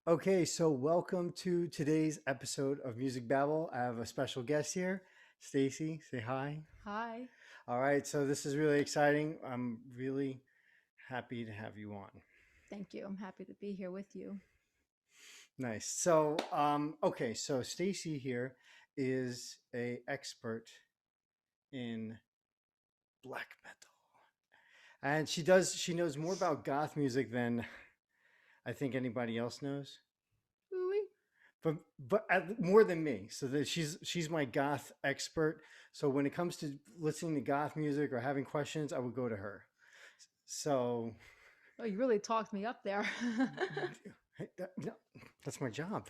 Okay, so welcome to today's episode of Music Babble. I have a special guest here, Stacie. Say hi. Hi. All right, so this is really exciting. I'm really happy to have you on. Thank you. I'm happy to be here with you. Nice. So Stacie here is a expert in black metal, and she knows more about goth music than I think anybody else knows. Ooh. More than me. So that she's my goth expert. So when it comes to listening to goth music or having questions, I would go to her. So Oh, you really talked me up there. no, that's my job.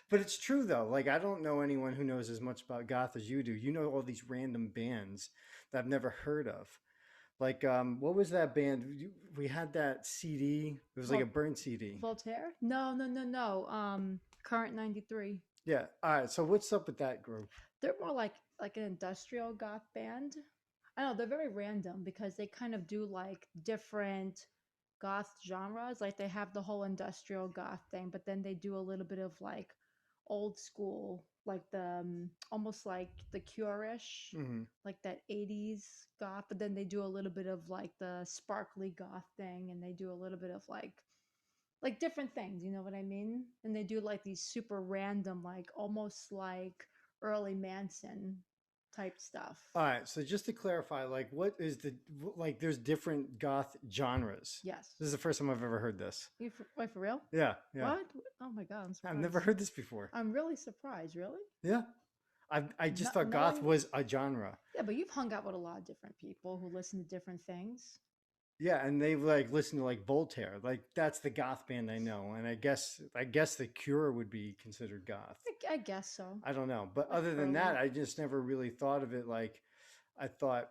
But it's true though. Like I don't know anyone who knows as much about goth as you do. You know all these random bands that I've never heard of. Like what was that band? We had that CD. It was like a Vol- burn CD. Voltaire? No, no, no, no. Current 93. Yeah. All right. So what's up with that group? They're more like an industrial goth band. I know they're very random because they kind of do like different goth genres. Like they have the whole industrial goth thing, but then they do a little bit of like old school, like the almost like the Cure-ish, Mm-hmm. like that 80s goth, but then they do a little bit of like the sparkly goth thing and they do a little bit of like different things, you know what I mean? And they do like these super random, like almost like early Manson type stuff. All right, so just to clarify, like, what is the like? There's different goth genres. Yes. This is the first time I've ever heard this. Wait, for real? Yeah, yeah, What? Oh my god, I'm I've never surprised. heard this before. I'm really surprised. Really? Yeah, I just No, thought goth knowing. was a genre. Yeah, but you've hung out with a lot of different people who listen to different things. Yeah, and they like listen to like Voltaire. Like that's the goth band I know, and I guess the Cure would be considered goth. I guess so. I don't know, but Like other than that, early. I just never really thought of it like I thought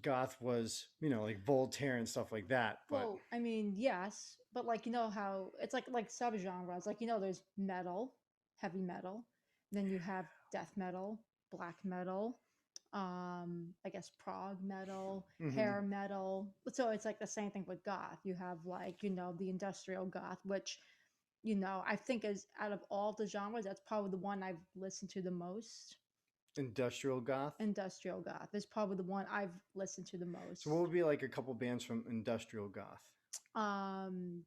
goth was like Voltaire and stuff like that. But Well, I mean, yes, but like you know how it's like subgenres. Like you know, there's metal, heavy metal. Then you have death metal, black metal. I guess prog metal, hmm hair metal. So it's like the same thing with goth. You have like the industrial goth, which I think is out of all the genres, that's probably the one I've listened to the most. industrial goth. Industrial goth is probably the one I've listened to the So what most. would be like a couple bands from industrial goth?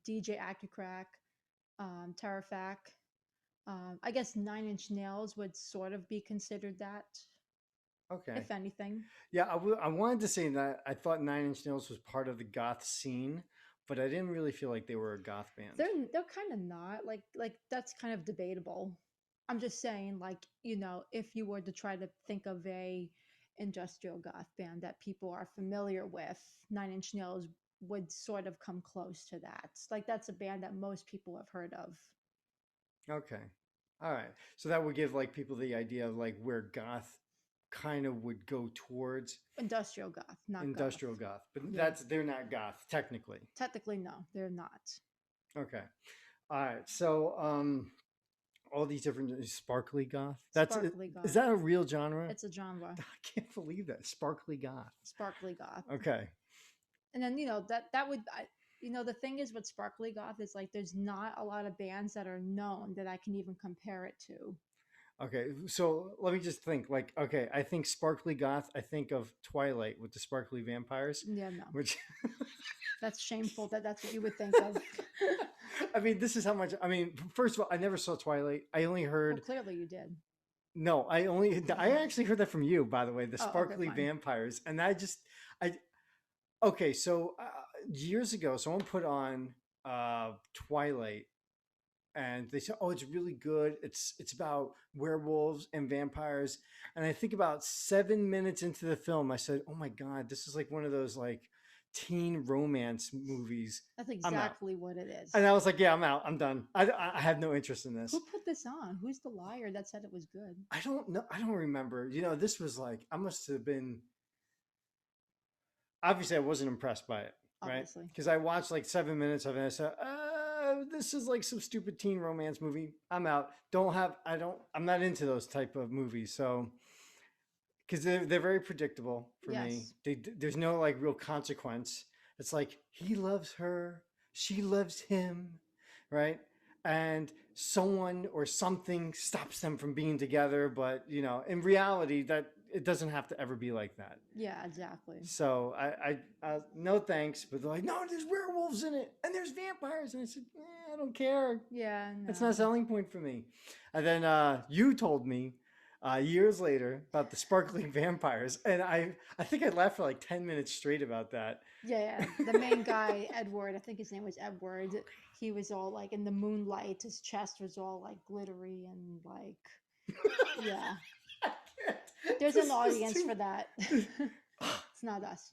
DJ Accucrack, Terrafac. I guess Nine Inch Nails would sort of be considered that, Okay. if anything. Yeah, I wanted to say that I thought Nine Inch Nails was part of the goth scene, but I didn't really feel like they were a goth band. They're kind of not like that's kind of debatable. I'm just saying, like if you were to try to think of a industrial goth band that people are familiar with, Nine Inch Nails would sort of come close to that. Like that's a band that most people have heard of. Okay. All right. So that would give like people the idea of like where goth kind of would go towards Industrial goth, not goth. industrial goth. But Yeah. they're not goth technically. Technically, no, they're not. Okay. All right. So all these different sparkly goth. Sparkly Is goth. that a real genre? It's a genre. I can't believe that. Sparkly goth. Sparkly goth. Okay. And then that would the thing is with sparkly goth is like there's not a lot of bands that are known that I can even compare it to. Okay, so let me just think. Like, okay, I think sparkly goth. I think of Twilight with the sparkly vampires, Yeah, no. which That's shameful that that's what you would think of. I mean, this is how much. I mean, first of all, I never saw Twilight. I only Well, heard clearly you did. no. I actually heard that from you, by the way. The Oh, okay, sparkly fine. vampires, and I okay. So years ago, someone put on Twilight and they said, "Oh, it's really good. It's about werewolves and vampires." And I think about 7 minutes into the film, I said, "Oh my god, this is like one of those like teen romance movies." That's I'm out. exactly what it And is. I was like, "Yeah, I'm out. I'm done. I have no interest in Who this." put this on? Who's the liar that said it was good? I don't know. I don't remember. This was like I must have been. Obviously, I wasn't impressed by it, right? Obviously. Because I watched like 7 minutes of it. And I said, "This is like some stupid teen romance movie. I'm out. Don't have. I don't. I'm not into those type of movies. So because they're very predictable for me. Yes. There's no like real consequence. It's like he loves her, she loves him, right? and someone or something stops them from being together. But in reality, that it doesn't have to ever be like that. Yeah, exactly. So no thanks, but they're like, no, there's werewolves in it and there's vampires, and I said, I don't care. Yeah, That's not a no. selling point for me. And then you told me years later about the sparkling vampires, and I think I laughed for like 10 minutes straight about that. Yeah, yeah. The main guy, Edward, I think his name was Edward. He was all like in the moonlight. His chest was all like glittery and like, yeah. I can't. There's an This is audience too. for that. It's not us.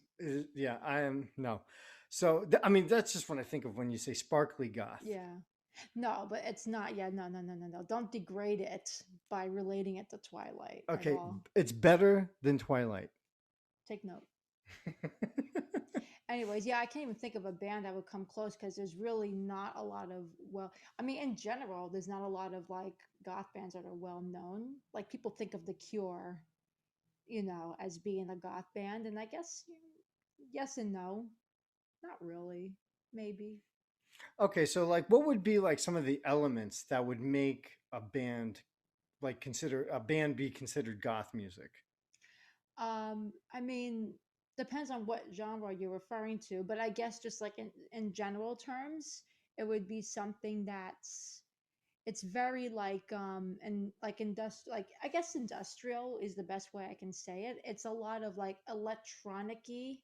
Yeah, I am no. So I mean, that's just what I think of when you say sparkly goth. Yeah. No, but it's not. Yeah, no, no, no, no, no. Don't degrade it by relating it to Twilight at Okay, all. it's better than Twilight. Take note. Anyways, yeah, I can't even think of a band that would come close because there's really not a lot of, well, I mean, in general, there's not a lot of like goth bands that are well known. Like people think of The Cure, as being a goth band, and I guess yes and no. Not really. Maybe. Okay, so like, what would be like some of the elements that would make a band like consider a band be considered goth music? I mean, depends on what genre you're referring to, but I guess just like in general terms, it would be something that's it's very like and like like I guess industrial is the best way I can say it. It's a lot of like electronic-y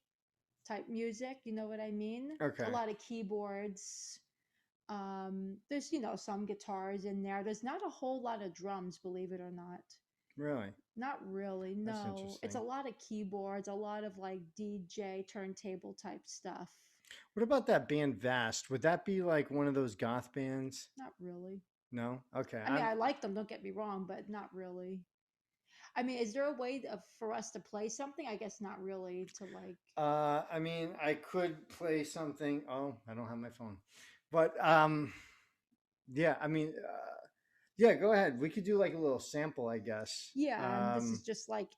type music, you know what I mean? A Okay, lot of keyboards. There's some guitars in there. There's not a whole lot of drums, believe it or not. really, Not really, that's no. It's a interesting. lot of keyboards, a lot of like DJ turntable type stuff. What about that band Vast? Would that be like one of those goth bands? Not really. No. Okay. I mean, I like them, don't get me wrong, but not really. I mean, is there a way for us to play something? I guess not really to like. I mean, I could play something. Oh, I don't have my phone, but yeah. I mean, yeah. Go ahead. We could do like a little sample, I guess. Yeah, and this is just like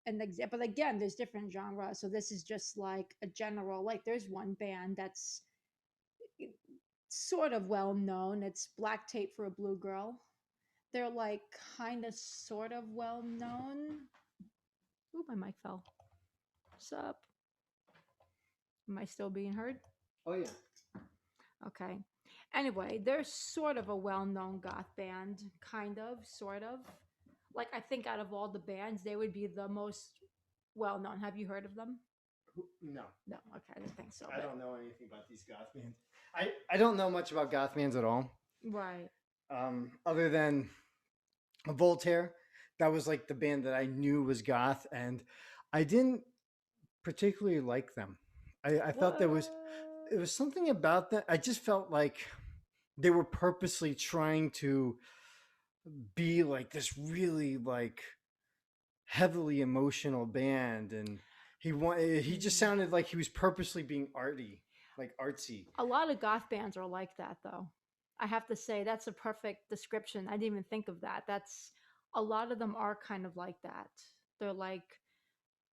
an example. But again, there's different genres, so this is just like a general. Like, there's one band that's sort of well known. It's Black Tape for a Blue Girl. They're like kind of sort of well known. Ooh, my mic fell. What's up? Am I still being heard? Oh yeah. Okay. Anyway, they're sort of a well known goth band, kind of, sort of. Like, I think out of all the bands, they would be the most well known. Have you heard of them? No, No, okay, I didn't think so. I But don't know anything about these goth bands. I don't know much about goth bands at all. right. Other than Voltaire, that was like the band that I knew was goth, and I didn't particularly like them. I felt What? it was something about that. I just felt like they were purposely trying to be like this really like heavily emotional band, and he just Mm. sounded like he was purposely being arty, like artsy. A lot of goth bands are like that, though. I have to say, that's a perfect description. I didn't even think of that. That's a lot of them are kind of like that. They're like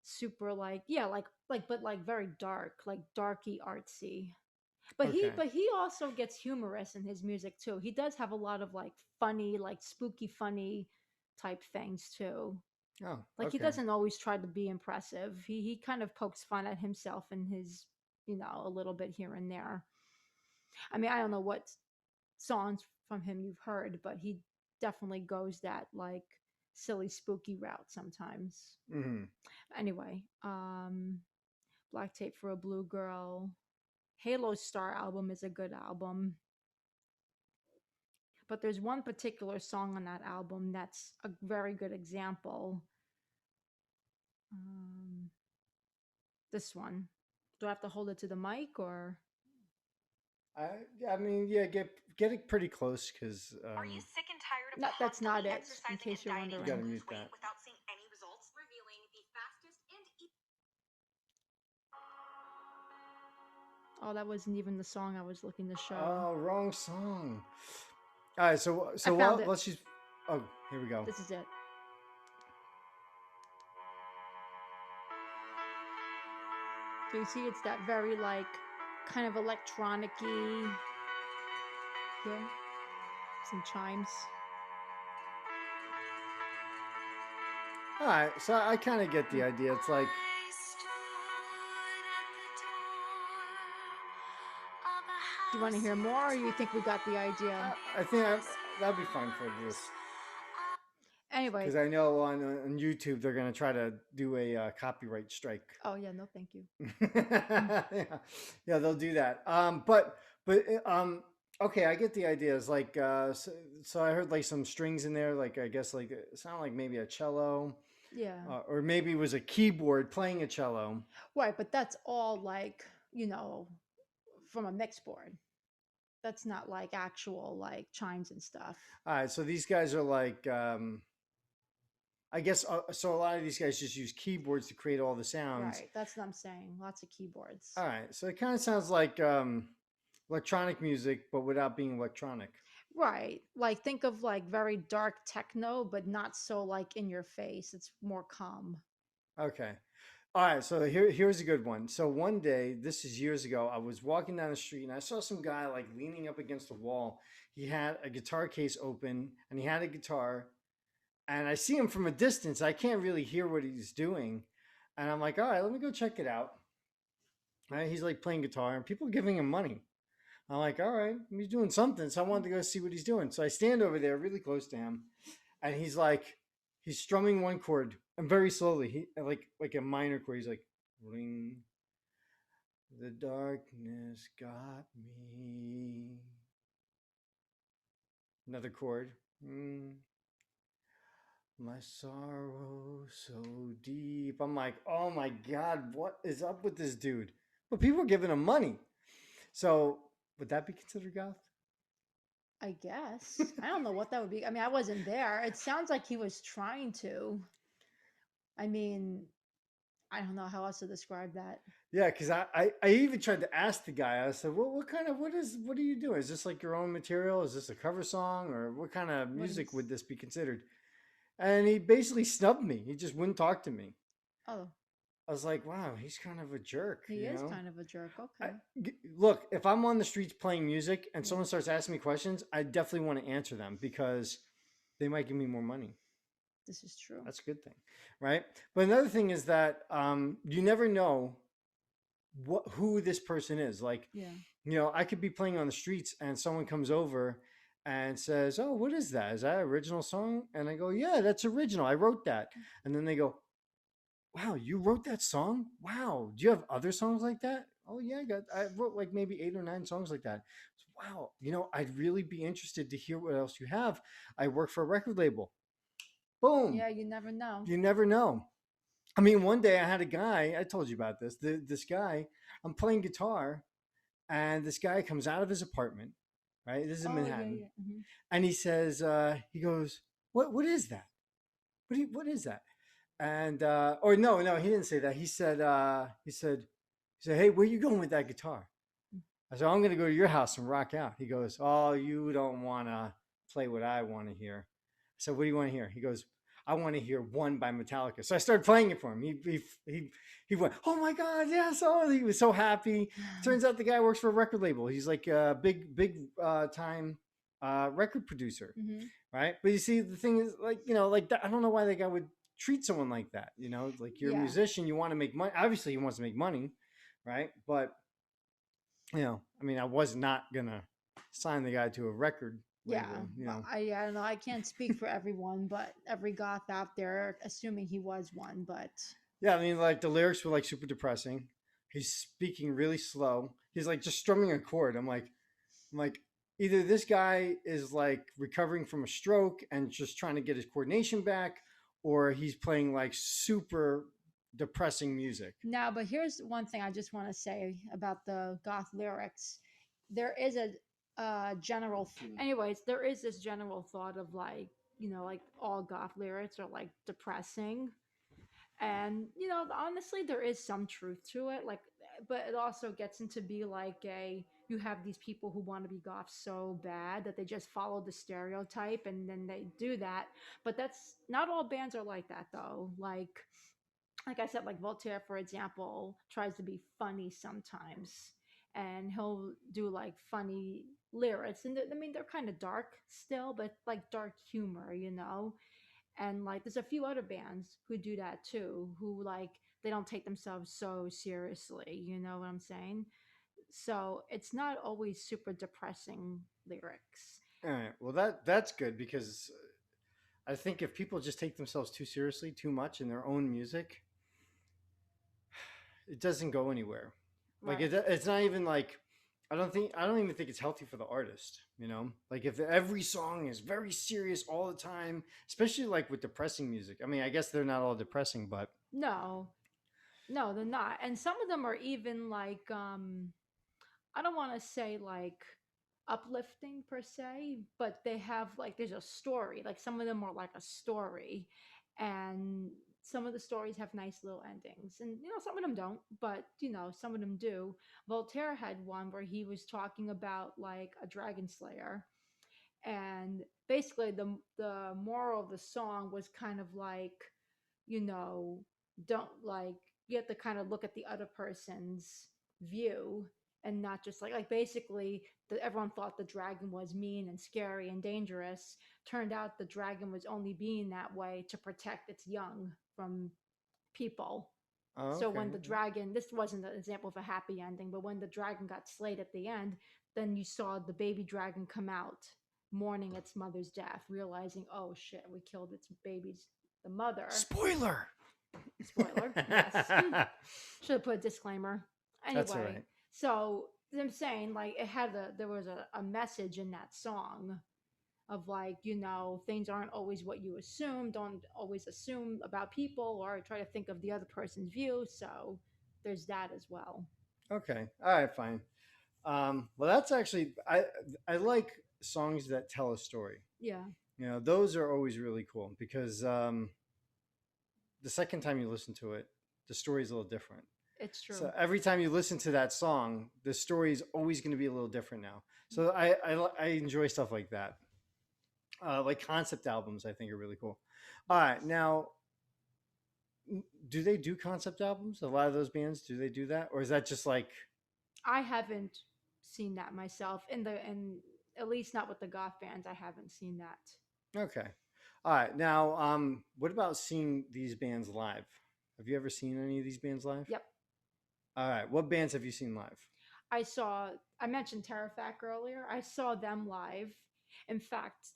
super like yeah but like very dark, like darky artsy, but he Okay. but he also gets humorous in his music too. He does have a lot of like funny, like spooky funny type things too. Oh, Like, he okay. doesn't always try to be impressive. He kind of pokes fun at himself and his, a little bit here and there. I mean, I don't know what songs from him you've heard, but he definitely goes that like silly spooky route sometimes. Hmm. Anyway, Black Tape for a Blue Girl. Halo Star album is a good album, but there's one particular song on that album that's a very good example. Um, this one. Do I have to hold it to the mic or? I mean, yeah, get it pretty close because Are you sick and tired of No, that's not constantly it. In exercising case and you're dieting you to got to wondering. lose mute weight that. without seeing any results? Revealing the fastest and Oh, that wasn't even the song I was looking to show. Oh, wrong song. All right, I so found it. let's just. Oh, here we go. This is it. So you see, it's that very like kind of electronic-y. Yeah. some chimes. All right, so I kind of get the idea. It's like, Do you want to hear more, or you think we got the idea? I think that'd be fine for this Anyway, because I know on YouTube they're gonna try to do a copyright strike. oh yeah, no, thank you. Yeah, yeah, they'll do that. But okay, I get the idea. It's like so I heard like some strings in there, like I guess like it sounded like maybe a cello, Yeah. or maybe it was a keyboard playing a cello. Right, but that's all like, from a mix board. That's not like actual like chimes and stuff. All right, so these guys are like, I guess, so a lot of these guys just use keyboards to create all the sounds. Right, that's what I'm saying. Lots of keyboards. All right, so it kind of sounds like electronic music, but without being electronic. Right. Like think of like very dark techno, but not so like in your face. It's more calm. Okay. All right, so here's a good one. So one day, this is years ago, I was walking down the street and I saw some guy like leaning up against the wall. He had a guitar case open and he had a guitar, and I see him from a distance. I can't really hear what he's doing, and I'm like, all right, let me go check it out. All right, he's like playing guitar and people are giving him money. I'm like, all right, he's doing something. So I wanted to go see what he's doing. So I stand over there really close to him, and he's strumming one chord and very slowly. He like a minor chord. He's like, ring, the darkness got me. Another chord. My sorrow so deep. I'm like, oh my God, what is up with this dude? But people are giving him money. So would that be considered goth? I guess. I don't know what that would be. I mean, I wasn't there. It sounds like he was trying to. I mean, I don't know how else to describe that. Yeah, because I even tried to ask the guy. I said, "Well, what are you doing? Is this like your own material? Is this a cover song, or what kind of What music is would this be considered?" And he basically snubbed me. He just wouldn't talk to me. Oh, I was like, "Wow, he's kind of a jerk," he you is know. kind of a jerk. Okay. Look, if I'm on the streets playing music and Yeah. someone starts asking me questions, I definitely want to answer them because they might give me more money. This is true. That's a good thing, right? But another thing is that you never know who this person is. Like, Yeah. I could be playing on the streets and someone comes over and says, "Oh, what is that? Is that an original song?" And I go, "Yeah, that's original. I wrote that." And then they go, "Wow, you wrote that song? Wow. Do you have other songs like that?" "Oh yeah, I wrote like maybe 8 or 9 songs like that." Wow, I'd really be interested to hear what else you have. I work for a record label. Boom. Yeah, you never know. You never know. I mean, one day I had a guy, I told you about this. This guy, I'm playing guitar, and this guy comes out of his apartment, right? This is in Oh, yeah, Manhattan. yeah. Hmm. And he says, he goes, what is that? What is that? And or no, he didn't say that. He said, "Hey, where you going with that guitar?" I said, "I'm gonna go to your house and rock out." He goes, "Oh, you don't wanna play what I want to hear." I said, "What do you want to hear?" He goes, "I want to hear One by Metallica." So I started playing it for him. He went, "Oh my God, yes!" Oh, he was so happy. Turns out the guy works for a record label. He's like a big time record producer, Hmm. right? But you see, the thing is, like, like that, I don't know why the guy would treat someone like that. Like, you're a Yeah. musician, you want to make money. Obviously, he wants to make money, right? But I mean, I was not gonna sign the guy to a record Yeah, label. but I don't know. I can't speak for everyone, but every goth out there, assuming he was one. But Yeah, I mean, like the lyrics were like super depressing. He's speaking really slow. He's like just strumming a chord. I'm like, either this guy is like recovering from a stroke and just trying to get his coordination back, or he's playing like super depressing music. now, but here's one thing I just want to say about the goth lyrics. There is a general, anyways, there is this general thought of like, like all goth lyrics are like depressing. And, honestly, there is some truth to it. Like, but it also gets into be like you have these people who want to be goth so bad that they just follow the stereotype and then they do that. But that's not all bands are like that though. Like I said, like Voltaire, for example, tries to be funny sometimes, and he'll do like funny. lyrics, and I mean they're kind of dark still, but like dark humor, you know. And like there's a few other bands who do that too, who like they don't take themselves so seriously, you know what I'm saying? So it's not always super depressing lyrics. All right. Well, that's good because I think if people just take themselves too seriously, too much in their own music, it doesn't go anywhere. Like Right. it's not even like I don't even think it's healthy for the artist. You know, like if every song is very serious all the time, especially like with depressing music. I mean, I guess they're not all depressing, but No, no, they're not. And some of them are even like I don't want to say like uplifting per se, but they have like there's a story. Like some of them are like a story, and some of the stories have nice little endings, and you know some of them don't, but you know some of them do. Voltaire had one where he was talking about like a dragon slayer, and basically the moral of the song was kind of like, you know, don't like you have to kind of look at the other person's view and not just like basically everyone thought the dragon was mean and scary and dangerous. Turned out the dragon was only being that way to protect its young from people. oh, So okay. when the dragon, this wasn't an example of a happy ending, but when the dragon got slayed at the end, then you saw the baby dragon come out mourning its mother's death, realizing, oh shit, we killed its baby's the mother. Spoiler. Spoiler, yes. Should have put a disclaimer. That's all Anyway, right. so I'm saying like there was a message in that song of like, you know, things aren't always what you assume. Don't always assume about people or try to think of the other person's view. So there's that as well. Okay. All right. Fine. Well, that's actually I like songs that tell a story. Yeah, You know, those are always really cool because the second time you listen to it, the story is a little different. it's true. So every time you listen to that song, the story is always going to be a little different now. So I enjoy stuff like that. Like concept albums, I think are really cool. All right, now do they do concept albums? A lot of those bands do they do that, or is that just like I haven't seen that myself in at least not with the goth bands. I haven't seen that. okay? All right, now what about seeing these bands live? Have you ever seen any of these bands live? Yep. All right, what bands have you seen live? I saw, I mentioned Terrafac earlier. I saw them live. In fact,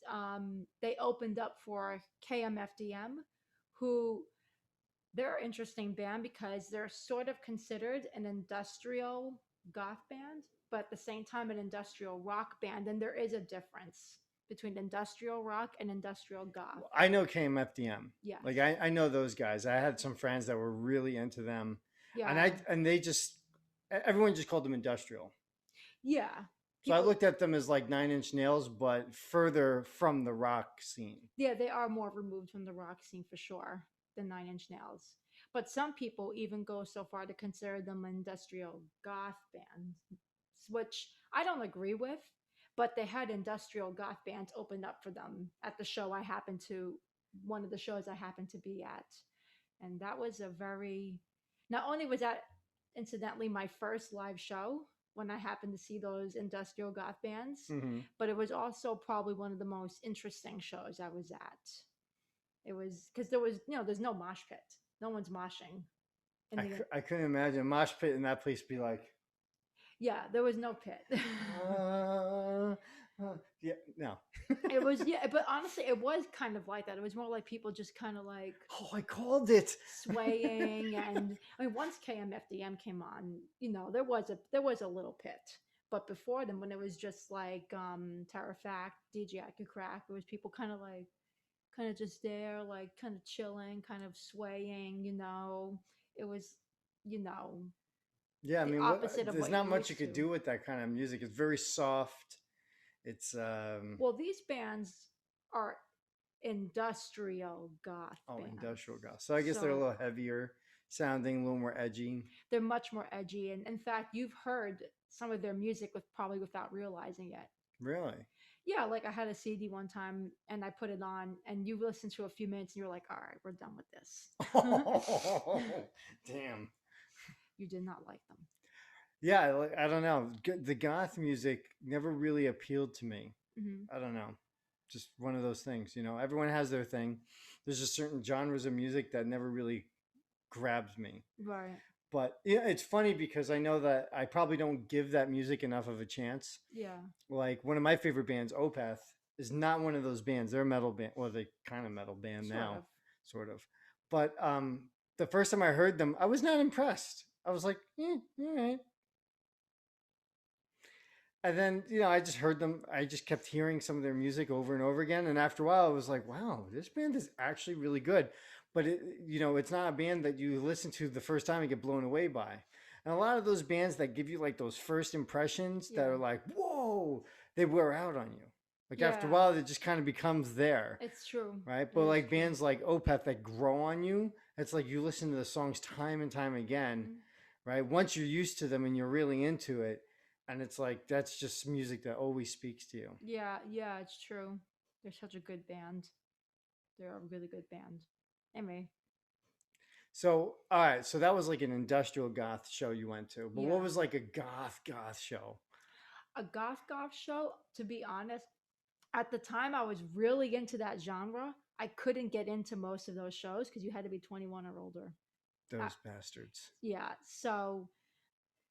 they opened up for KMFDM, who they're an interesting band because they're sort of considered an industrial goth band, but at the same time, an industrial rock band. And there is a difference between industrial rock and industrial goth. I know KMFDM. Like Yes. I know those guys. I had some friends that were really into them, and Yeah. they just everyone just called them industrial. Yeah. So I People, looked at them as like Nine Inch Nails, but further from the rock scene. yeah, they are more removed from the rock scene for sure than Nine Inch Nails. But some people even go so far to consider them industrial goth bands, which I don't agree with. But they had industrial goth bands open up for them at the show I happened to, one of the shows I happened to be at. And that was a very, not only was that incidentally my first live show when I happened to see those industrial goth bands, Mm-hmm. but it was also probably one of the most interesting shows I was at. It was because there was, you know, there's no mosh pit. No one's moshing. In the, I couldn't imagine a mosh pit in that place be like, yeah, there was no pit. uh, yeah, no. It was, yeah, but honestly, it was kind of like that. It was more like people just kind of like Oh, I called it. swaying, and I mean, once KMFDM came on, you know, there was a little pit. But before them, when it was just like Terrafact, DJ I Could Crack, it was people kind of just there, like kind of chilling, kind of swaying, you know. It was, you know, Yeah, I the mean, opposite of there's what not you're much you used could to. do with that kind of music. It's very soft. It's Well, these bands are industrial goth industrial bands. goth. So I guess they're a So little heavier sounding, a little more edgy. they're much more edgy. And in fact, you've heard some of their music with probably without realizing it. Really? Yeah, like I had a CD one time and I put it on and you listened to a few minutes and you're like, all right, we're done with this. Oh, damn. You did not like them. Yeah, like, I don't know. The goth music never really appealed to me. Hmm. I don't know. Just one of those things, you know. Everyone has their thing. There's just certain genres of music that never really grabs me. Right. But yeah, it's funny because I know that I probably don't give that music enough of a chance. Yeah. Like one of my favorite bands, Opeth, is not one of those bands. They're a metal band. Well, they kind of metal band Sort now, of. sort of. But the first time I heard them, I was not impressed. I was like, all right. And then, you know, I just heard them. I just kept hearing some of their music over and over again. And after a while, I was like, wow, this band is actually really good. But, you know, it's not a band that you listen to the first time and get blown away by. And a lot of those bands that give you like those first impressions that Yeah. are like, whoa, they wear out on you. Like after a Yeah. while, it just kind of becomes there, It's true. right? It But is like true. bands like Opeth that grow on you, it's like you listen to the songs time and time again, Mhm. right? Once you're used to them and you're really into it, and it's like that's just music that always speaks to you. Yeah, yeah, it's true. They're such a good band. They're a really good band. Anyway, So, all right, so that was like an industrial goth show you went to, but what yeah. was like a goth show? A goth show, to be honest, at the time I was really into that genre. I couldn't get into most of those shows because you had to be 21 or older. Uh, Those bastards. yeah, so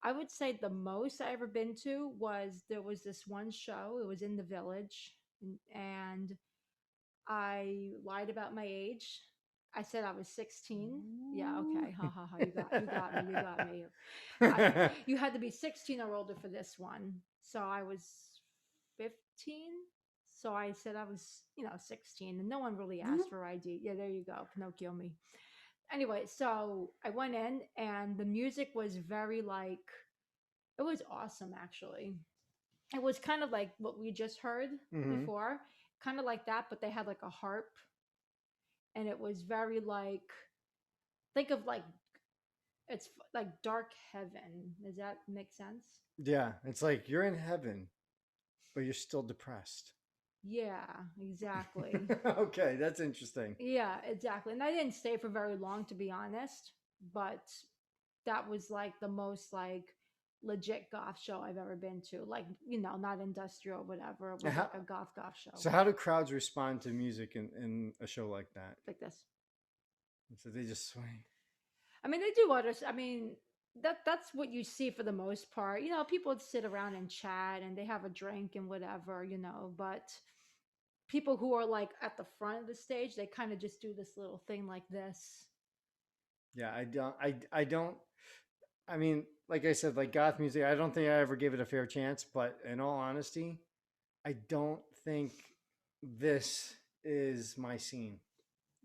I would say the most I ever been to was there was this one show. It was in the village, and I lied about my age. I said I was 16. Yeah, okay. Ha ha ha. You got me. You got me. I You had to be 16 or older for this one. So I was 15. So I said I was, 16, and no one really asked for ID. Yeah, there you go. Pinocchio me. Anyway, so I went in, and the music was very like, it was awesome actually. It was kind of like what we just heard Hmm. before, kind of like that, but they had like a harp, and it was very like, think of like, like dark heaven. Does that make sense? Yeah, it's like you're in heaven, but you're still depressed. Yeah, exactly. Okay, that's interesting. Yeah, exactly. And I didn't stay for very long, to be honest, but that was like the most like legit goth show I've ever been to. Like, not industrial, whatever. It was How, like a goth show so, how do crowds respond to music in a show like that? like this. So they just swing. I mean, they do others. I mean, that's what you see for the most part. People would sit around and chat, and they have a drink and whatever. But people who are like at the front of the stage, they kind of just do this little thing like this. Yeah, I don't. I don't. I mean, like I said, like goth music, I don't think I ever gave it a fair chance. But in all honesty, I don't think this is my scene.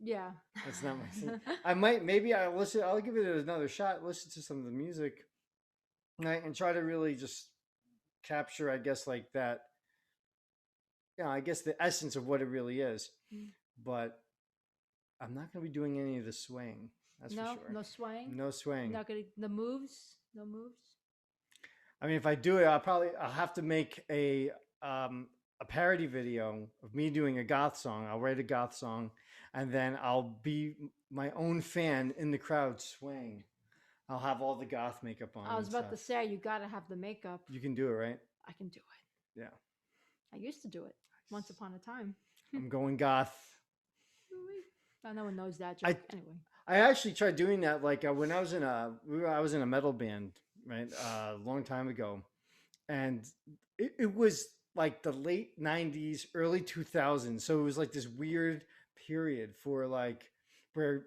Yeah. That's not my scene. I might, maybe I'll listen. I'll give it another shot. Listen to some of the music, right, and try to really just capture, I guess, like that. Yeah, I guess the essence of what it really is. But I'm not going to be doing any of the swaying. That's for No, sure. no swaying. No swaying. Not gonna the moves. No moves. I mean, if I do it, I'll have to make a parody video of me doing a goth song. I'll write a goth song, and then I'll be my own fan in the crowd swaying. I'll have all the goth makeup on I was and about stuff. to say you gotta have the makeup. You can do it, right? I can do it. Yeah. I used to do it once upon a time. I'm going goth. No one knows that I joke anyway. I actually tried doing that like when I was in I was in a metal band, right, a long time ago, and it was like the late 90s, early 2000s, so it was like this weird period for like where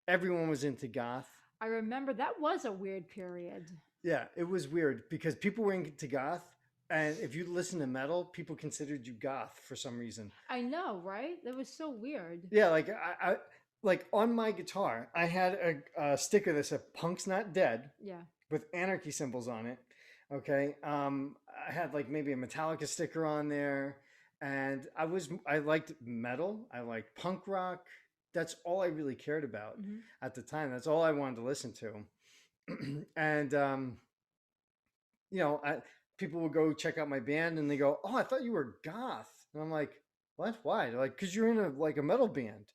everyone was into goth. I remember that was a weird period. Yeah, it was weird because people were into goth, and if you listen to metal, people considered you goth for some reason. I know, right? That was so weird. Yeah, like I like on my guitar, I had a sticker that said "Punk's Not Dead" Yeah. with anarchy symbols on it. Okay, I had like maybe a Metallica sticker on there, and I liked metal. I liked punk rock. That's all I really cared about Hmm. at the time. That's all I wanted to listen to, and people would go check out my band, and they go, "Oh, I thought you were goth," and I'm like, "What? Why?" They're like, "Cause you're in a metal band."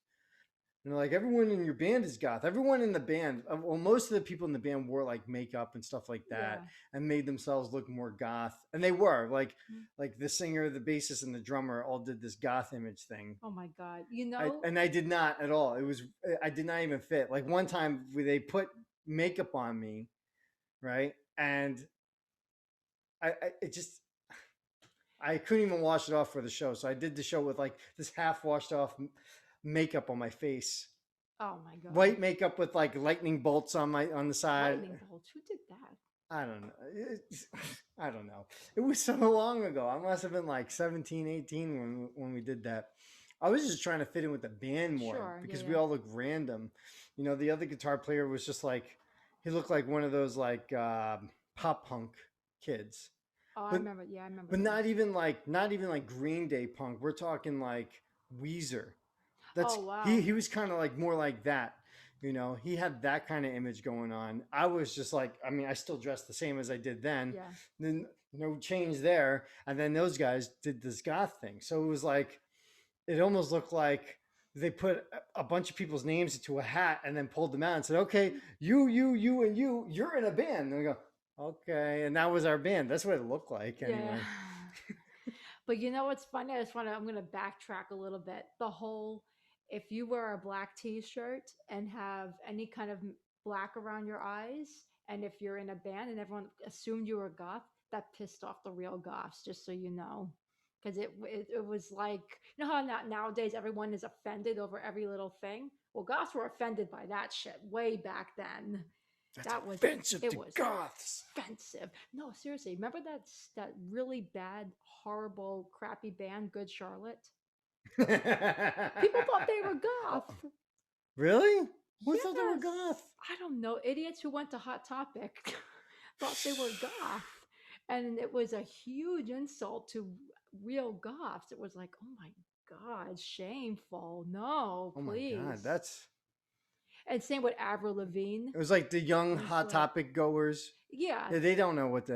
And like everyone in your band is goth. Everyone in the band, well, most of the people in the band wore like makeup and stuff like that, Yeah. and made themselves look more goth. And they were Mm. like the singer, the bassist, and the drummer all did this goth image thing. Oh my God. You know, I did not at all. It was I did not even fit. Like one time they put makeup on me, right, and I it just I couldn't even wash it off for the show. So I did the show with like this half washed off makeup on my face. oh my God. White makeup with like lightning bolts on the side. Lightning bolts. Who did that? I don't know. I don't know. It was so long ago. I must have been like 17, 18 when we did that. I was just trying to fit in with the band more Sure, because yeah, we yeah. all looked random. You know, the other guitar player was just like he looked like one of those like pop punk kids. Oh, I But remember. Yeah, I remember. but those. not even like Green Day punk. We're talking like Weezer. That's Oh wow. he was kind of like more like that. You know, he had that kind of image going on. I was just like, I mean, I still dressed the same as I did then. Yeah. Then no change there. And then those guys did this goth thing. So it was like, it almost looked like they put a bunch of people's names into a hat and then pulled them out and said, okay, you, and you're in a band. And we go, okay. And that was our band. That's what it looked like anyway. Yeah. But you know what's funny? I'm going to backtrack a little bit. The whole, if you wear a black t-shirt and have any kind of black around your eyes, and if you're in a band and everyone assumed you were goth, that pissed off the real goths, just so you know. Because it was like, you know how nowadays everyone is offended over every little thing? Well, goths were offended by that shit way back then. That's That was offensive it to was goths. offensive. No, seriously. Remember that really bad, horrible, crappy band, Good Charlotte? People thought they were goth. Really? Who thought they were Yes. goth? I don't know. Idiots who went to Hot Topic thought they were goth. And it was a huge insult to real goths. It was like, oh my God, shameful. No, Oh my please. god, that's And same with Avril Lavigne. it was like the young It was Hot like- Topic goers. Yeah. They don't know what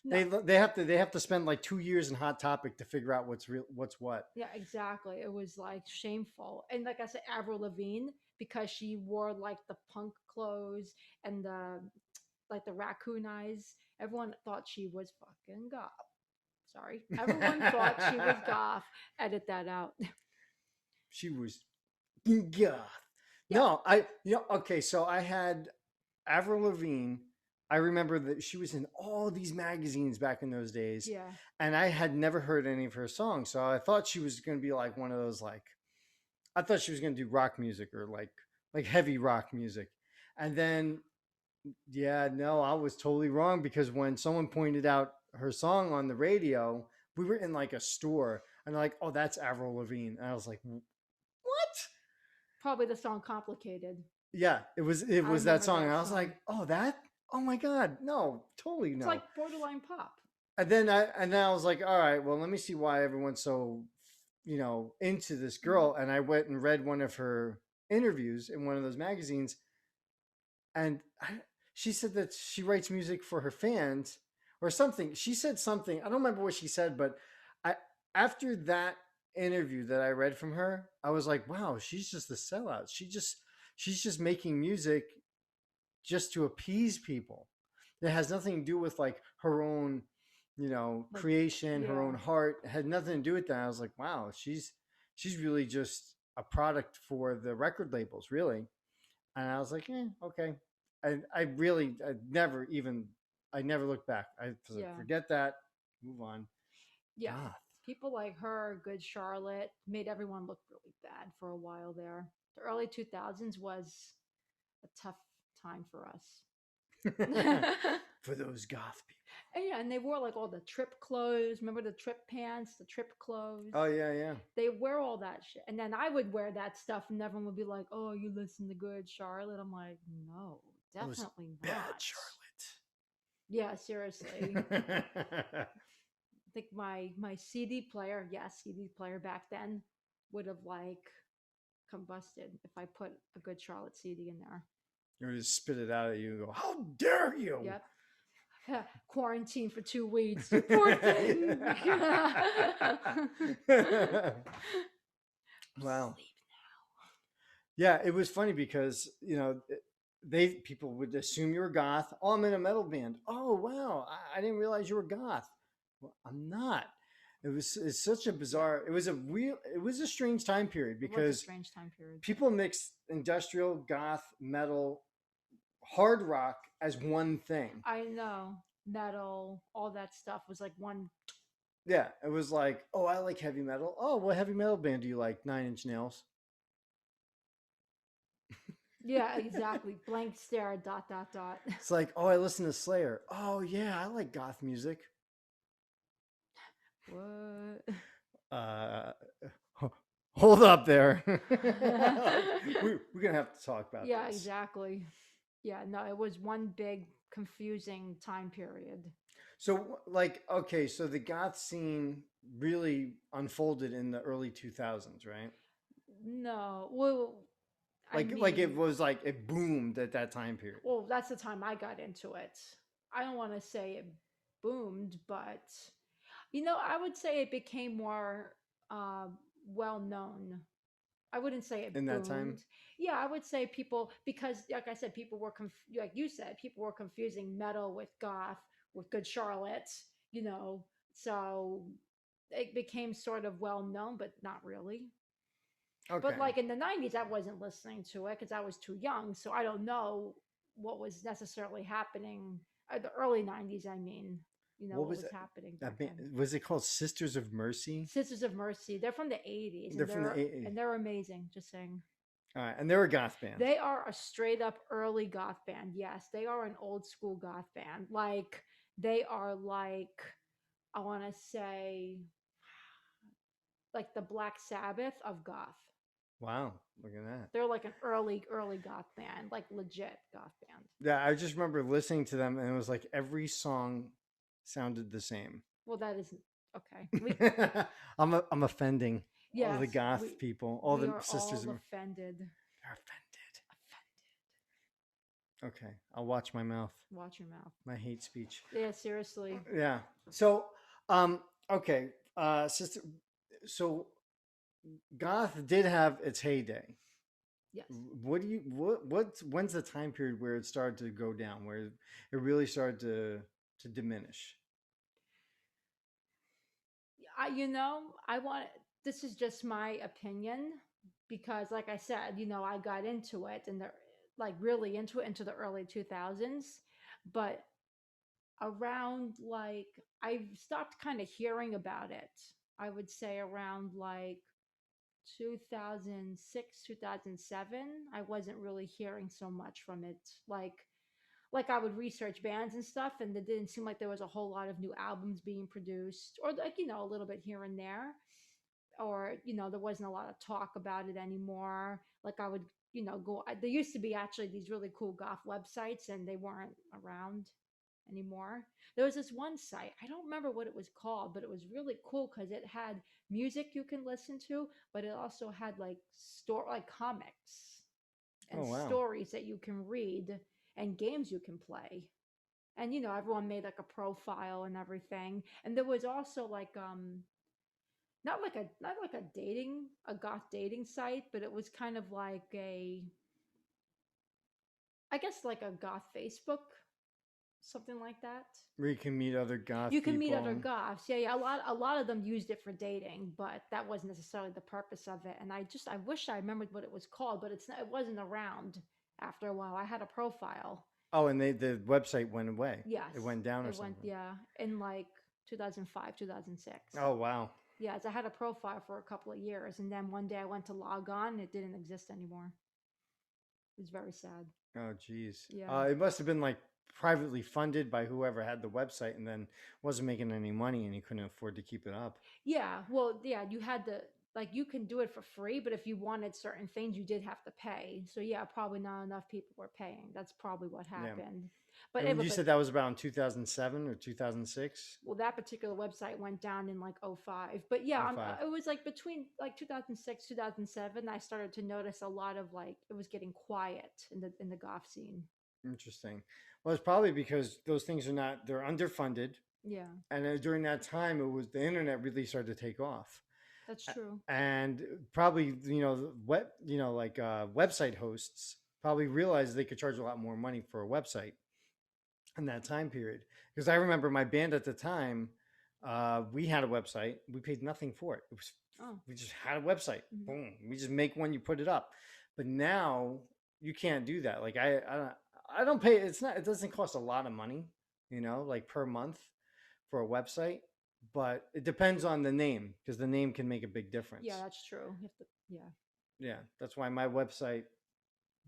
No. they have to spend like 2 years in Hot Topic to figure out what's real, what's what. Yeah, exactly. It was like shameful. And like I said, Avril Lavigne, because she wore like the punk clothes and the like the raccoon eyes, everyone thought she was fucking goth. Sorry. Everyone thought she was goth. Edit that out. She was goth. No, okay, so I had Avril Lavigne. I remember that she was in all these magazines back in those days. Yeah. And I had never heard any of her songs. So I thought she was going to be like one of those I thought she was going to do rock music or like heavy rock music. And then yeah, no, I was totally wrong because when someone pointed out her song on the radio, we were in like a store and they're like, "Oh, that's Avril Lavigne." And I was like, "What?" Probably the song Complicated. Yeah, it was that remember song. that And I was song. like, "Oh, that? Oh my god, no, totally It's no." like borderline pop. And then I was like, all right, well, let me see why everyone's so, into this girl. And I went and read one of her interviews in one of those magazines, and she said that she writes music for her fans or something. She said something. I don't remember what she said, but after that interview that I read from her, I was like, wow, she's just a sellout. She's just making music just to appease people. It has nothing to do with like her own, Like, creation, her yeah. own heart. It had nothing to do with that. I was like, wow, she's really just a product for the record labels, really. And I was like, okay. I never looked back. I was like, Yeah. forget that, move on. Yeah. Goth. People like her, Good Charlotte, made everyone look really bad for a while there. The early 2000s was a tough time for us. For those goth people. And yeah, and they wore like all the trip clothes. Remember the trip pants, the trip clothes? Oh yeah. They wear all that shit. And then I would wear that stuff and everyone would be like, oh, you listen to Good Charlotte? I'm like, no, That was definitely not. bad Charlotte. Yeah, seriously. I think my CD player, CD player back then would have like combusted if I put a Good Charlotte CD in there. You would just spit it out at you and go, how dare you? Yep. Quarantine for 2 weeks. You poor thing. Wow. Sleep Yeah, it was funny because they people would assume you were goth. Oh, I'm in a metal band. Oh, wow, I didn't realize you were goth. Well, I'm not. It's such a bizarre. It was a strange time period It was a because strange time period. people mixed industrial, goth, metal, hard rock as one thing. I know metal, all that stuff was like one. Yeah, it was like, oh, I like heavy metal. Oh, what heavy metal band do you like? Nine Inch Nails. Yeah, exactly. Blank stare. Dot dot dot. It's like, oh, I listen to Slayer. Oh yeah, I like goth music. What? Uh, hold up there. Like, we're gonna have to talk about Yeah, this. exactly. Yeah, no, it was one big confusing time period. So, like, okay, so the goth scene really unfolded in the early 2000s, right? No, well, I Like it mean, was like it boomed at that time period. well, that's the time I got into it. I don't want to say it boomed, but I would say it became more uh, well known. I wouldn't say it In that time, boomed. Yeah, I would say people, because like I said, people were like you said, people were confusing metal with goth with Good Charlotte. You know, so it became sort of well known, but not really. But okay. like in the 90s, I wasn't listening to it because I was too young. So I don't know what was necessarily happening. The early 90s, I mean, What what was was it? happening back That band, then. was it called Sisters of Mercy? Sisters of Mercy, they're from the 80s They're from the 80s. and they're amazing, just saying. All right, and they're a goth band. They are a straight up early goth band. Yes, they are an old school goth band. Like they are like I want to say like the Black Sabbath of goth. Wow, look at that. They're like an early goth band, like legit goth band. Yeah, I just remember listening to them, and it was like every song sounded the same. Well, that isn't okay. We I'm offending all yes, the goth people, all we the are sisters. all They're offended. offended. Offended. Okay, I'll watch my mouth. Watch your mouth. My hate speech. Yeah, seriously. Yeah. So, okay, sister. So, goth did have its heyday. Yes. What do you when's the time period where it started to go down, where it really started to diminish? I want this is just my opinion because like I said, I got into it and the like really into it into the early 2000s, but around like I stopped kind of hearing about it. I would say around like 2006, 2007, I wasn't really hearing so much from it. Like I would research bands and stuff and it didn't seem like there was a whole lot of new albums being produced or like a little bit here and there or there wasn't a lot of talk about it anymore. Like I would go there used to be actually these really cool goth websites and they weren't around anymore. There was this one site, I don't remember what it was called, but it was really cool because it had music you can listen to, but it also had like comics Oh and wow. stories that you can read and games you can play. And everyone made like a profile and everything. And there was also not like a dating a goth dating site, but it was kind of like a I guess like a goth Facebook, something like that. Where you can meet other goth You can meet other people. goths. Yeah, yeah. A lot of them used it for dating, but that wasn't necessarily the purpose of it. And I wish I remembered what it was called, but it wasn't around after a while. I had a profile. Oh, and the website went away. Yes, It went down or it went. something. Yeah, in like 2005, 2006. Oh wow. Yes, I had a profile for a couple of years, and then one day I went to log on, it didn't exist anymore. It was very sad. Oh geez. Yeah. It must have been like privately funded by whoever had the website, and then wasn't making any money, and he couldn't afford to keep it up. Yeah, well, yeah, you had to like you can do it for free, but if you wanted certain things, you did have to pay. So yeah, probably not enough people were paying. That's probably what Yeah. happened. But And you but said that was about in 2007 or 2006. well, that particular website went down in like '05. But yeah, Oh five. it was like between like 2006, 2007, I started to notice a lot of like it was getting quiet in the goth scene. Interesting. Well, it's probably because those things they're underfunded, Yeah. and during that time, it was the internet really started to take off. That's true. And probably website hosts probably realized they could charge a lot more money for a website in that time period. Because I remember my band at the time, we had a website. We paid nothing for it. Oh. We just had a website. Mhm. Boom. We just make one. You put it up. But now you can't do that. Like I don't pay. It's not. It doesn't cost a lot of money. Like per month for a website. But it depends on the name because the name can make a big difference. Yeah, that's true. You have to, yeah. Yeah, that's why my website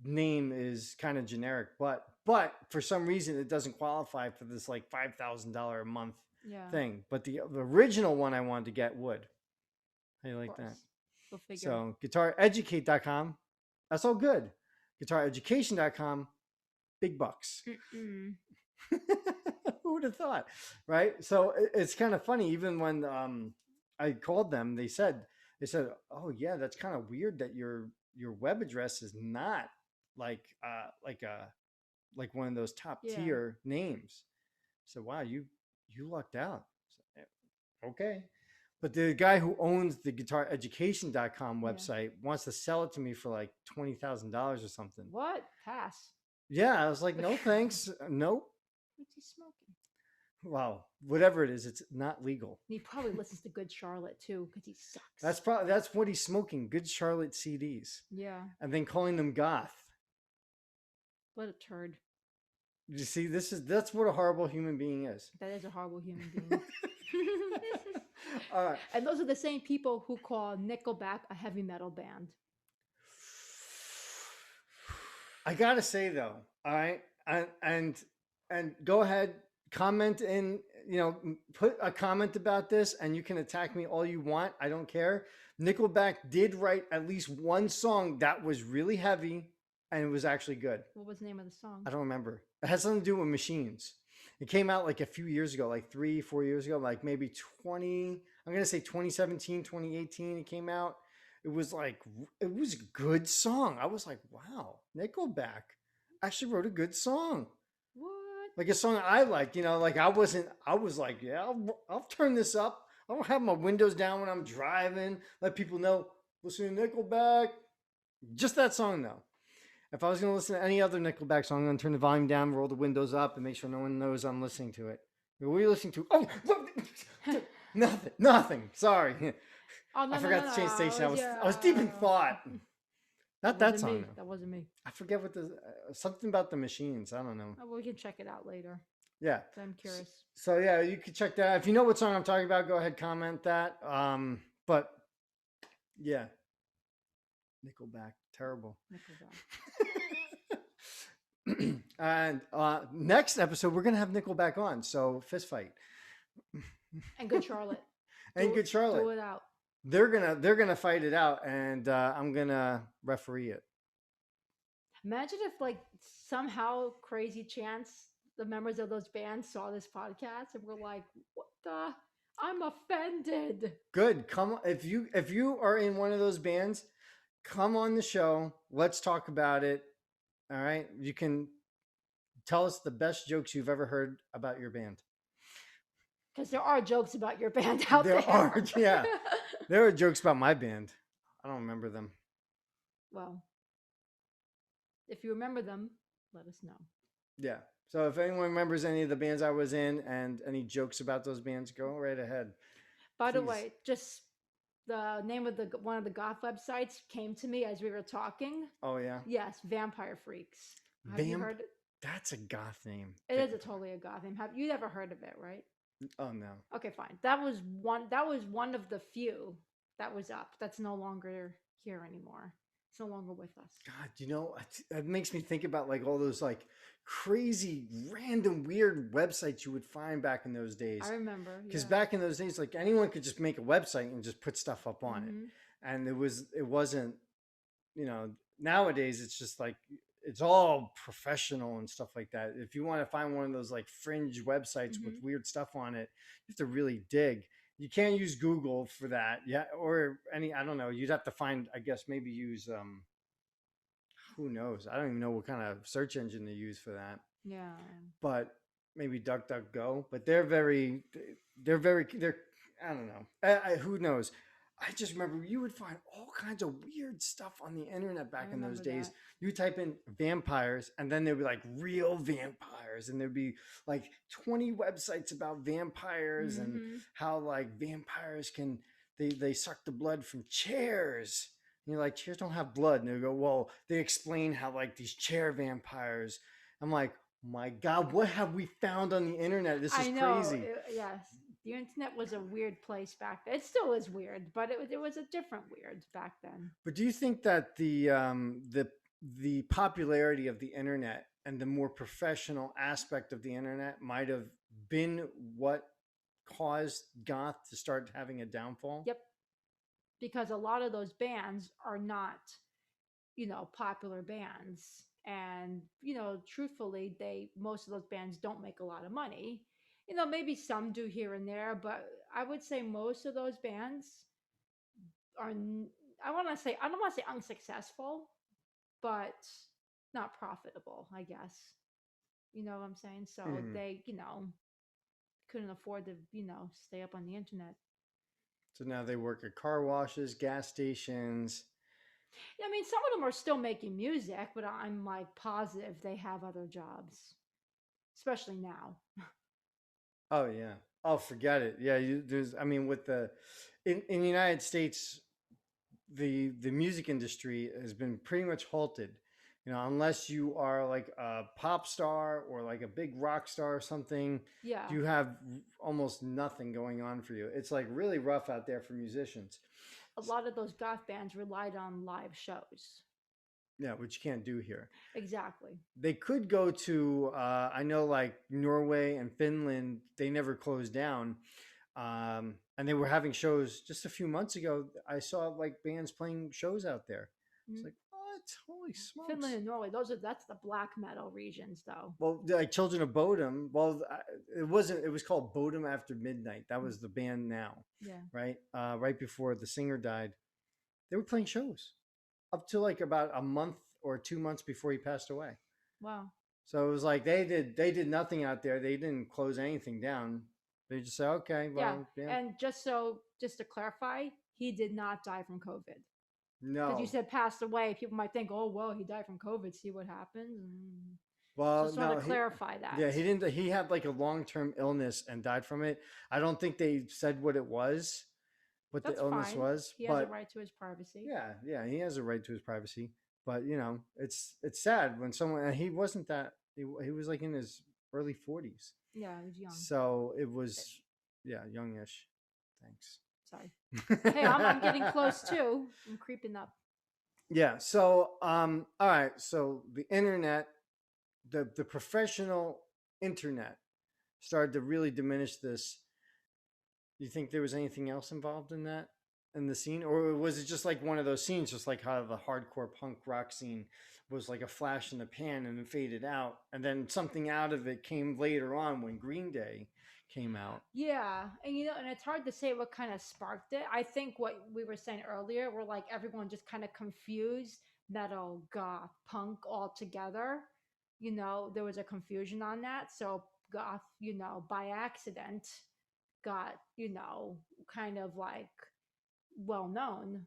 name is kind of generic, but for some reason it doesn't qualify for this like $5,000 a month Yeah. thing. But the original one I wanted to get would. How do you Of like that? course. We'll figure. So guitareducate.com, that's all good. Guitareducation.com, big bucks. Mm-mm. Who would have thought, right? So it's kind of funny. Even when I called them, they said, "Oh yeah, that's kind of weird that your web address is not like like one of those top Yeah. tier names." So wow, you lucked out. Okay. But the guy who owns the guitareducation.com Yeah. website wants to sell it to me for like $20,000 or something. What? Pass. Yeah, I was like, no thanks. Nope. What's he smoking? Wow, whatever it is, it's not legal. And he probably listens to Good Charlotte too, because he sucks. That's what he's smoking. Good Charlotte CDs, Yeah. and then calling them goth. What a turd. You see, that's what a horrible human being is. That is a horrible human being. All right. And those are the same people who call Nickelback a heavy metal band. I gotta say though, all right, and go ahead, comment in, put a comment about this, and you can attack me all you want. I don't care. Nickelback did write at least one song that was really heavy, and it was actually good. What was the name of the song? I don't remember. It has something to do with machines. It came out like a few years ago, like 3-4 years ago, like maybe 2017, 2018. It came out. It was a good song. I was like, wow, Nickelback actually wrote a good song. What? Like a song I liked, like I was like, yeah, I'll turn this up. I'll have my windows down when I'm driving. Let people know, listen to Nickelback. Just that song though. If I was going to listen to any other Nickelback song, I'm going to turn the volume down, roll the windows up, and make sure no one knows I'm listening to it. What are you listening to? Oh, nothing. Sorry. Oh, no, I forgot to change station. I was deep in thought. Not that song. That wasn't me. I forget what something about the machines. I don't know. Oh, well, we can check it out later. Yeah. I'm curious. So yeah, you can check that out. If you know what song I'm talking about, go ahead, comment that. But yeah, Nickelback, terrible. Nickelback. And next episode, we're gonna have Nickelback on. So fist fight. And Good Charlotte. And Good Charlotte. Do it out. They're gonna fight it out, and I'm gonna referee it. Imagine if, like, somehow crazy chance the members of those bands saw this podcast and were like, "What the? I'm offended." Good. Come if you are in one of those bands, come on the show. Let's talk about it. All right. You can tell us the best jokes you've ever heard about your band. Because there are jokes about your band out there. There are, yeah. There are jokes about my band. I don't remember them. Well, if you remember them, let us know. Yeah. So if anyone remembers any of the bands I was in and any jokes about those bands, go right ahead. By the way, just the name of one of the goth websites came to me as we were talking. Oh yeah. Yes, Vampire Freaks. Have you heard it? That's a goth name. It is totally a goth name. Have you never heard of it, right? Oh no. Okay, fine. That was one of the few that was up. That's no longer here anymore. It's no longer with us. God, it makes me think about like all those like crazy, random, weird websites you would find back in those days. I remember. Because back in those days, like anyone could just make a website and just put stuff up on it. And it wasn't, nowadays it's just like, it's all professional and stuff like that. If you want to find one of those like fringe websites with weird stuff on it, you have to really dig. You can't use Google for that. Yeah. Or I don't know. You'd have to find, I guess, maybe use, who knows? I don't even know what kind of search engine they use for that. Yeah. But maybe DuckDuckGo. But they're I don't know. Who knows? I just remember you would find all kinds of weird stuff on the internet I back in those remember days. that. You type in vampires, and then there'd be like real vampires, and there'd be like 20 websites about vampires and Mm-hmm. how like vampires can they suck the blood from chairs. And you're like, chairs don't have blood. And they go, well, they explain how like these chair vampires. I'm like, my God, what have we found on the internet? This is I know. crazy. Yes, the internet was a weird place back then. It still is weird, but it was a different weird back then. But do you think that the popularity of the internet and the more professional aspect of the internet might have been what caused goth to start having a downfall? Yep, because a lot of those bands are not, popular bands, and truthfully, they most of those bands don't make a lot of money. Maybe some do here and there, but I would say most of those bands are. I don't want to say unsuccessful, but not profitable, I guess. You know what I'm saying? So Hmm. they, couldn't afford to, stay up on the internet. So now they work at car washes, gas stations. Yeah, I mean, some of them are still making music, but I'm like positive they have other jobs, especially now. Oh yeah. Oh, forget it. Yeah, there's. I mean, with in the United States, the music industry has been pretty much halted. Unless you are like a pop star or like a big rock star or something, Yeah, you have almost nothing going on for you. It's like really rough out there for musicians. a lot of those goth bands relied on live shows. Yeah, which you can't do here. Exactly. They could go to I know like Norway and Finland. They never closed down, and they were having shows just a few months ago. I saw like bands playing shows out there. It's Mhm. like, what? Holy Finland smokes! and Norway, that's the black metal regions, though. Well, like Children of Bodom. Well, it wasn't. It was called Bodom After Midnight. That Mm. was the band now, Yeah. right? Right before the singer died, they were playing shows up to like about a month or 2 months before he passed away. Wow. So it was like they did nothing out there. They didn't close anything down. They just said, okay, Yeah, well, yeah, and just to clarify, he did not die from COVID. Because you no. said passed away, people might think, oh well, he died from COVID. See what happens. So Well, just want to no, clarify yeah, that. he didn't. He had like a long-term illness and died from it. I don't think they said what it was, what the That's illness fine. was, He has a but right to his privacy. yeah, yeah, he has a right to his privacy. But it's sad when someone and he wasn't that he was like in his early 40s. Yeah, he was young. So it was yeah, youngish. Thanks. Sorry. Hey, I'm getting close too. I'm creeping up. Yeah. So all right. So the internet, the professional internet started to really diminish this. Do you think there was anything else involved in that in the scene, or was it just like one of those scenes, just like how the hardcore punk rock scene was like a flash in the pan and then faded out, and then something out of it came later on when Green Day came out? Yeah, and and it's hard to say what kind of sparked it. I think what we were saying earlier, were like everyone just kind of confused metal, goth, punk all together. There was a confusion on that. So goth, by accident, got kind of like well known,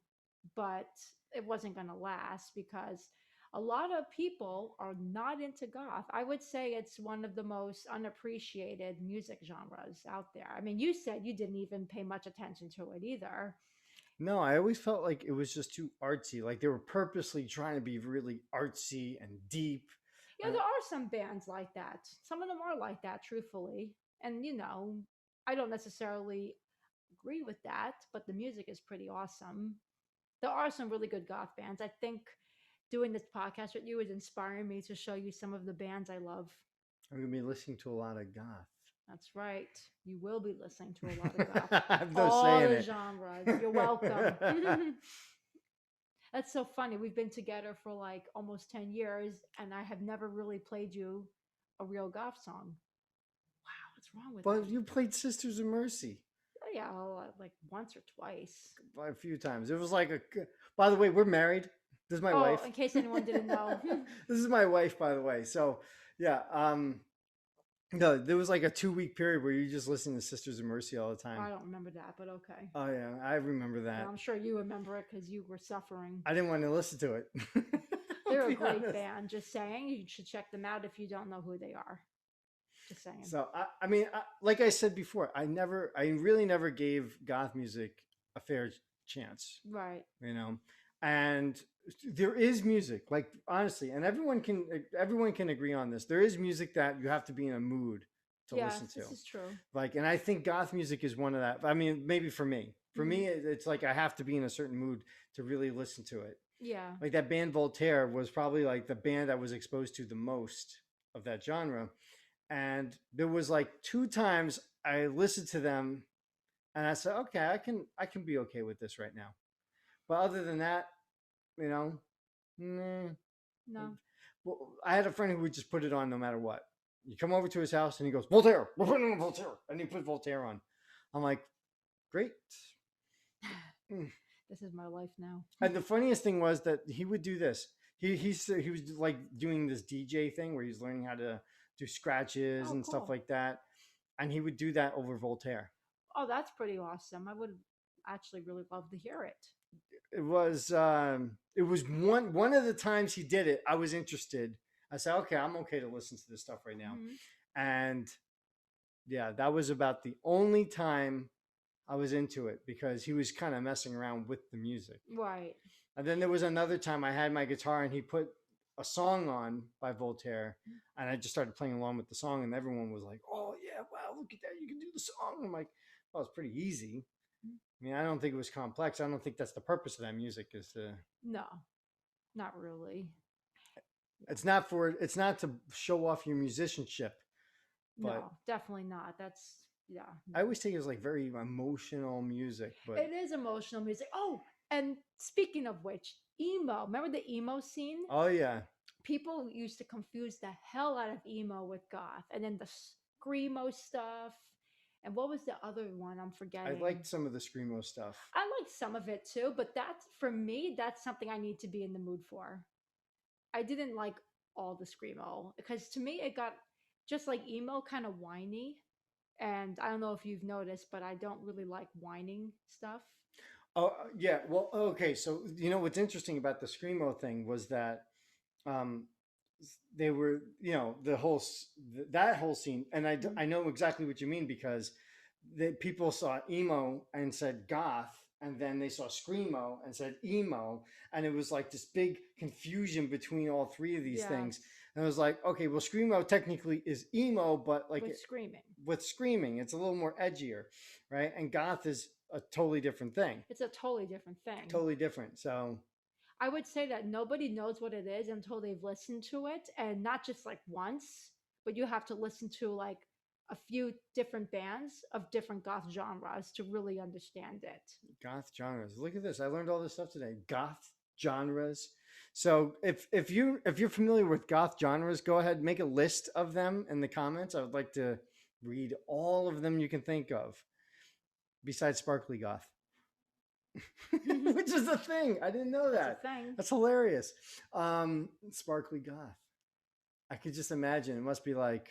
but it wasn't going to last because a lot of people are not into goth. I would say it's one of the most unappreciated music genres out there. I mean, you said you didn't even pay much attention to it either. No, I always felt like it was just too artsy. Like they were purposely trying to be really artsy and deep. There are some bands like that. Some of them are like that, truthfully. And, I don't necessarily agree with that, but the music is pretty awesome. There are some really good goth bands. I think doing this podcast with you is inspiring me to show you some of the bands I love. I'm gonna be listening to a lot of goth. That's right. You will be listening to a lot of goth. I'm just All saying the it. genres. You're welcome. That's so funny. We've been together for like almost 10 years, and I have never really played you a real goth song. Wow, what's wrong with But me? you played Sisters of Mercy Oh, yeah, like once or twice. a few times. It was like a. By the way, we're married. This is my Oh, wife. in case anyone didn't know. This is my wife, by the way. So yeah, No, there was like a 2 week period where you just listened to Sisters of Mercy all the time. I don't remember that, but okay. Oh yeah, I remember Well, that. I'm sure you remember it because you were suffering. I didn't want to listen to it. They're I'll a be great honest. band. Just saying, you should check them out if you don't know who they are. Just saying. So I mean, like I said before, I really never gave goth music a fair chance. Right. You know, and there is music, like honestly, and everyone can agree on this. There is music that you have to be in a mood to Yes, listen to. this is true. Like, and I think goth music is one of that. I mean, maybe for me. For me, it's like I have to be in a certain mood to really listen to it. Yeah. Like that band Voltaire was probably like the band I was exposed to the most of that genre. And there was like 2 times I listened to them and I said, okay, I can be okay with this right now. But other than that, you know, nah. No. Well, I had a friend who would just put it on no matter what. You come over to his house and he goes, Voltaire, we're putting on Voltaire. And he put Voltaire on. I'm like, great. This is my life now. And the funniest thing was that he would do this. He was like doing this DJ thing where he's learning how to do scratches Oh, and stuff cool. like that. And he would do that over Voltaire. Oh, that's pretty awesome. I would actually really love to hear it. It was one of the times he did it. I was interested. I said, okay, I'm okay to listen to this stuff right now. Mhm. And yeah, that was about the only time I was into it because he was kind of messing around with the music. Right. And then there was another time I had my guitar and he put a song on by Voltaire and I just started playing along with the song and everyone was like, oh yeah, wow, look at that. You can do the song. I'm like, well, it's pretty easy. I mean, I don't think it was complex. I don't think that's the purpose of that music is to No, not really. it's not to show off your musicianship. But No, definitely not. That's, yeah. I always take it as like very emotional music, but It is emotional music. Oh, and speaking of which, emo. Remember the emo scene? oh yeah. People used to confuse the hell out of emo with goth, and then the screamo stuff. And what was the other one? I'm I forgetting. liked some of the screamo stuff. I like some of it too, but that's for me. That's something I need to be in the mood for. I didn't like all the screamo because to me it got just like emo, kind of whiny. And I don't know if you've noticed, but I don't really like whining stuff. Oh yeah. Well, okay. So you know what's interesting about the screamo thing was that um, they were, you know, that whole scene, and Mhm. I know exactly what you mean because people saw emo and said goth, and then they saw screamo and said emo, and it was like this big confusion between all three of these things. Yes, And it was like, okay, well, screamo technically is emo, but like with screaming. with screaming, it's a little more edgier, right? And goth is a totally different thing, It's a totally different thing. totally different. So I would say that nobody knows what it is until they've listened to it, and not just like once, but you have to listen to like a few different bands of different goth genres to really understand it. goth genres. Look at this. I learned all this stuff today. Goth genres. So if you're familiar with goth genres, go ahead, make a list of them in the comments. I would like to read all of them you can think of, besides sparkly goth, which is a thing. I didn't know It's a that. thing. That's hilarious. Sparkly goth. I could just imagine it must be like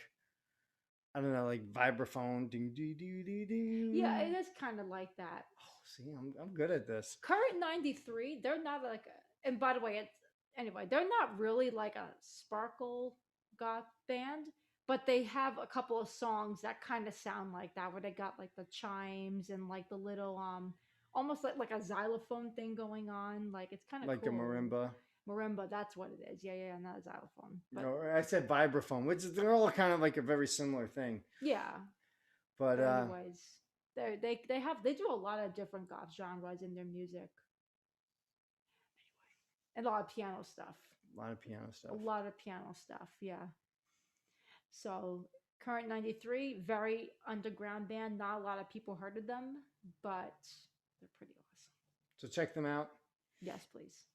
I don't know, like vibraphone. Ding, doo, doo, doo, doo. Yeah, it is kind of like that. Oh, see, I'm good at this. Current 93, they're not like, and by the way, they're not really like a sparkle goth band, but they have a couple of songs that kind of sound like that, where they got like the chimes and like the little, almost like a xylophone thing going on. Like it's kind of Like cool. a marimba. Marimba, that's what it is. Yeah, yeah, not a xylophone. But No, I said vibraphone, which is they're all kind of like a very similar thing. yeah, But but anyways, they do a lot of different goth genres in their music, and a lot of piano stuff. a lot of piano A stuff. lot of piano stuff, yeah. So current 93, very underground band. Not a lot of people heard of them, but they're pretty awesome. So check them out. Yes, please.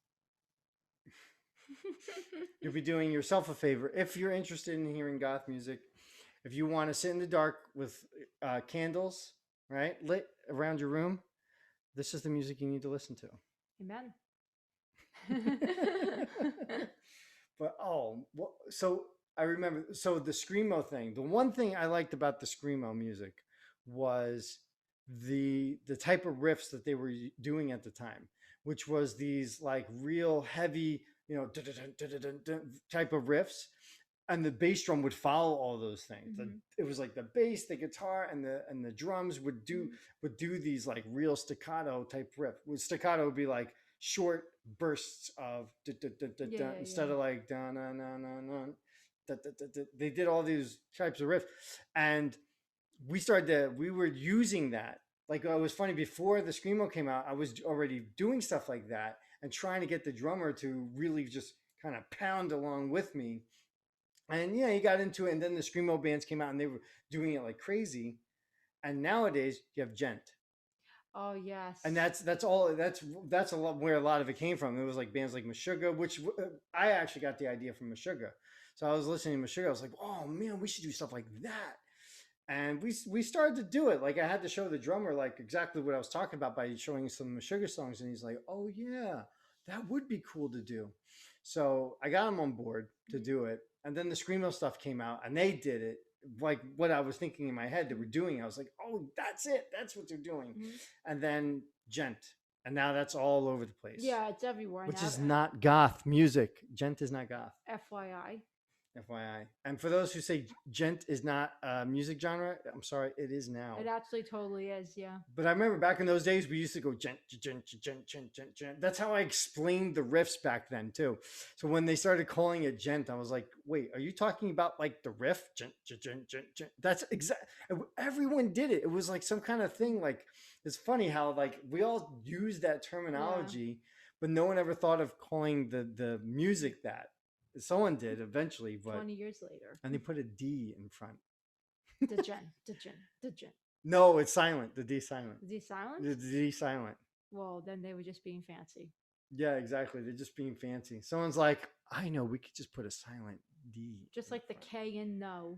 You'll be doing yourself a favor if you're interested in hearing goth music. If you want to sit in the dark with candles, right, lit around your room, this is the music you need to listen to. Amen. But so I remember. So the screamo thing. The one thing I liked about the screamo music was the type of riffs that they were doing at the time, which was these like real heavy, type of riffs, and the bass drum would follow all those things. It was like the bass, the guitar, and the drums would do these like real staccato type riff. With staccato would be like short bursts of instead of like da na na na na. They did all these types of riffs, and we were using that. Like it was funny, before the screamo came out, I was already doing stuff like that and trying to get the drummer to really just kind of pound along with me. And yeah, he got into it, and then the screamo bands came out and they were doing it like crazy. And nowadays you have gent, Oh yes. and that's all. That's a lot where a lot of it came from. It was like bands like Meshuggah, which I actually got the idea from Meshuggah. So I was listening to Meshuggah. I was like, oh man, we should do stuff like that. And we started to do it. Like I had to show the drummer like exactly what I was talking about by showing some Meshuggah songs, and he's like, oh yeah, that would be cool to do. So I got him on board to do it. And then the screamo stuff came out, and they did it like what I was thinking in my head they were doing. I was like, oh, that's it. That's what they're doing. And then gent. And now that's all over the place. Yeah, it's everywhere Which now. is not goth music. Gent is not goth. FYI. FYI. And for those who say gent is not a music genre, I'm sorry, it is now. It actually totally is, yeah. But I remember back in those days, we used to go gent, gent, gent, gent, gent, gent. That's how I explained the riffs back then too. So when they started calling it gent, I was like, wait, are you talking about like the riff? Gent, gent, gent, gent, gent. That's exact. Everyone did it. It was like some kind of thing. Like, it's funny how like we all use that terminology, but no one ever thought of calling the music that. Someone did eventually, but 20 years later. and they put a D in front. The gen. No, it's silent. The D silent. Is he silent? The D silent. Well, then they were just being fancy. Yeah, exactly. They're just being fancy. Someone's like, I know, we could just put a silent D. Just like the K in no.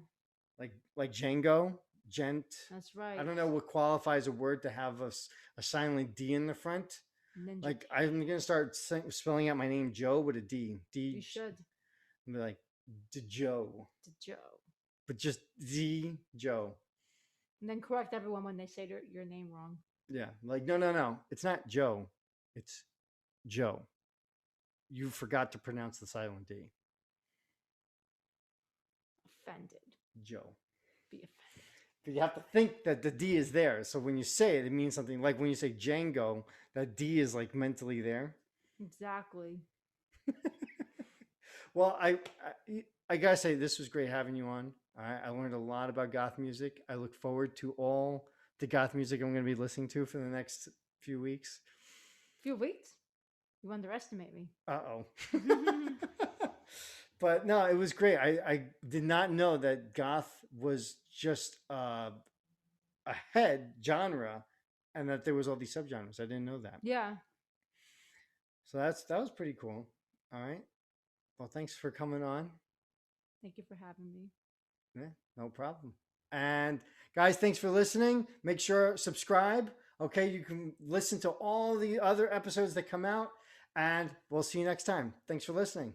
Like Django, gent. That's right. I don't know what qualifies a word to have a silent D in the front. Ninja. Like I'm gonna start spelling out my name Joe with a D. D. You should. And be like Joe. Joe. But just Z Joe. And then correct everyone when they say your name wrong. Yeah, like no. It's not Joe. It's Joe. You forgot to pronounce the silent D. Offended. Joe. Be offended. But you have to think that the D is there. So when you say it, it means something. Like when you say Django, that D is like mentally there. Exactly. Well, I gotta say, this was great having you on. I learned a lot about goth music. I look forward to all the goth music I'm going to be listening to for the next few weeks. Few weeks? You underestimate me. Uh-oh. But no, it was great. I did not know that goth was just a head genre and that there was all these subgenres. I didn't know that. Yeah. So that was pretty cool. All right. Well, thanks for coming on. Thank you for having me. Yeah, no problem. And guys, thanks for listening. Make sure subscribe. Okay, you can listen to all the other episodes that come out, and we'll see you next time. Thanks for listening.